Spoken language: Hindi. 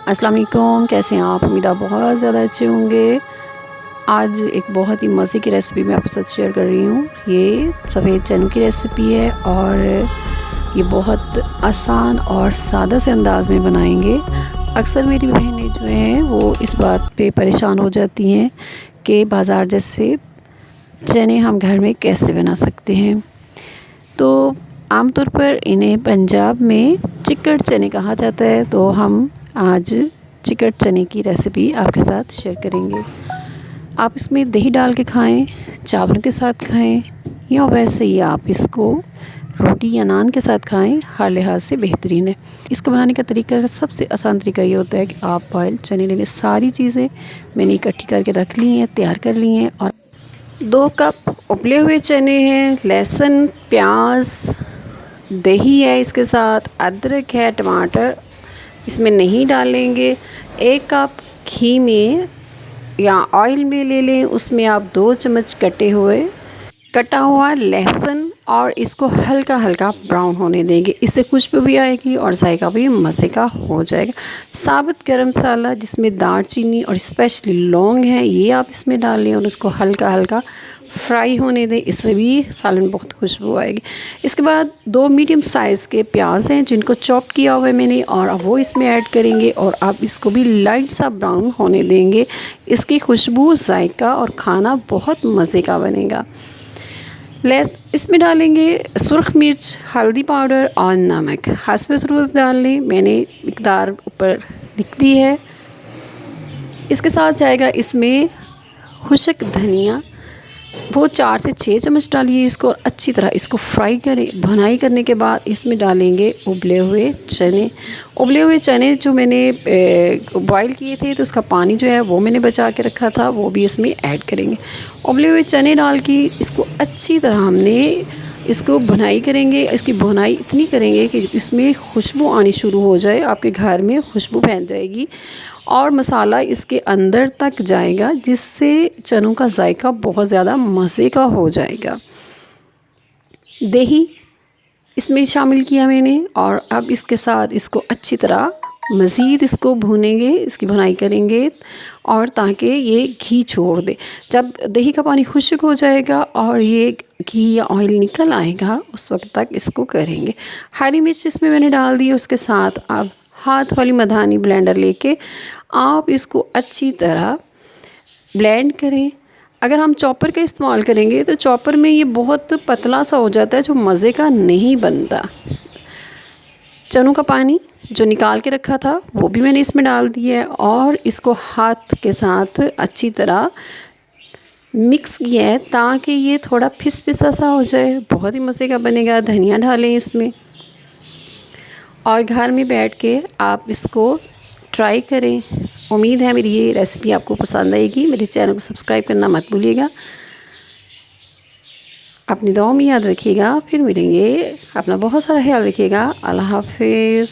अस्सलाम वालेकुम, कैसे हैं आप? उम्मीद आप बहुत ज़्यादा अच्छे होंगे। आज एक बहुत ही मज़े की रेसिपी मैं आपके साथ शेयर कर रही हूँ। ये सफ़ेद चनों की रेसिपी है और ये बहुत आसान और सादा से अंदाज़ में बनाएंगे। अक्सर मेरी बहनें जो हैं वो इस बात पे परेशान हो जाती हैं कि बाज़ार जैसे चने हम घर में कैसे बना सकते हैं। तो आमतौर पर इन्हें पंजाब में चिकट चने कहा जाता है, तो हम आज चिकट चने की रेसिपी आपके साथ शेयर करेंगे। आप इसमें दही डाल के खाएं, चावलों के साथ खाएं या वैसे ही आप इसको रोटी या नान के साथ खाएं, हर लिहाज से बेहतरीन है। इसको बनाने का तरीका सबसे आसान तरीका ये होता है कि आप बॉयल चने ले लें। सारी चीज़ें मैंने इकट्ठी करके रख ली हैं, तैयार कर ली हैं। और 2 कप उबले हुए चने हैं, लहसुन, प्याज, दही है, इसके साथ अदरक है, टमाटर इसमें नहीं डालेंगे। 1 कप घी में या ऑयल में ले लें, उसमें आप 2 चम्मच कटा हुआ लहसुन और इसको हल्का हल्का ब्राउन होने देंगे। इससे खुशबू भी आएगी और जायका भी मज़े का हो जाएगा। साबुत गरम मसाला जिसमें दालचीनी और स्पेशली लौंग है, ये आप इसमें डाल लें और उसको हल्का हल्का फ्राई होने दें। इससे भी सालन बहुत खुशबू आएगी। इसके बाद 2 मीडियम साइज़ के प्याज हैं जिनको चॉप किया हुआ है मैंने, और अब वो इसमें ऐड करेंगे और आप इसको भी लाइट सा ब्राउन होने देंगे। इसकी खुशबू, जायका और खाना बहुत मज़े का बनेगा। इसमें डालेंगे सुर्ख मिर्च, हल्दी पाउडर और नमक। हस्ब ज़रूरत डाल लें, मैंने मिकदार ऊपर लिख दी है। इसके साथ जाएगा इसमें खुश्क धनिया, वो 4 से 6 चम्मच डालिए इसको और अच्छी तरह इसको फ्राई करें। भुनाई करने के बाद इसमें डालेंगे उबले हुए चने जो मैंने बॉईल किए थे, तो उसका पानी जो है वो मैंने बचा के रखा था, वो भी इसमें ऐड करेंगे। उबले हुए चने डाल के इसको अच्छी तरह हमने इसको भुनाई करेंगे। इसकी भुनाई इतनी करेंगे कि इसमें खुशबू आनी शुरू हो जाए, आपके घर में खुशबू फैल जाएगी और मसाला इसके अंदर तक जाएगा, जिससे चनों का जायका बहुत ज़्यादा मज़े का हो जाएगा। दही इसमें शामिल किया मैंने और अब इसके साथ इसको अच्छी तरह मज़ीद इसको भूनेंगे, इसकी भुनाई करेंगे और ताकि ये घी छोड़ दे। जब दही का पानी खुश्क हो जाएगा और ये घी या ऑयल निकल आएगा, उस वक्त तक इसको करेंगे। हरी मिर्च इसमें मैंने डाल दी। उसके साथ अब हाथ वाली मधानी ब्लेंडर लेके आप इसको अच्छी तरह ब्लेंड करें। अगर हम चॉपर का इस्तेमाल करेंगे तो चॉपर में ये बहुत पतला सा हो जाता है, जो मज़े का नहीं बनता। चनों का पानी जो निकाल के रखा था वो भी मैंने इसमें डाल दिया है और इसको हाथ के साथ अच्छी तरह मिक्स किया है ताकि ये थोड़ा फिसफिसा सा हो जाए, बहुत ही मज़े का बनेगा। धनिया डालें इसमें और घर में बैठ के आप इसको ट्राई करें। उम्मीद है मेरी ये रेसिपी आपको पसंद आएगी। मेरे चैनल को सब्सक्राइब करना मत भूलिएगा। अपनी दुआओं में याद रखिएगा। फिर मिलेंगे। अपना बहुत सारा ख्याल रखिएगा। अल्लाह हाफिज़।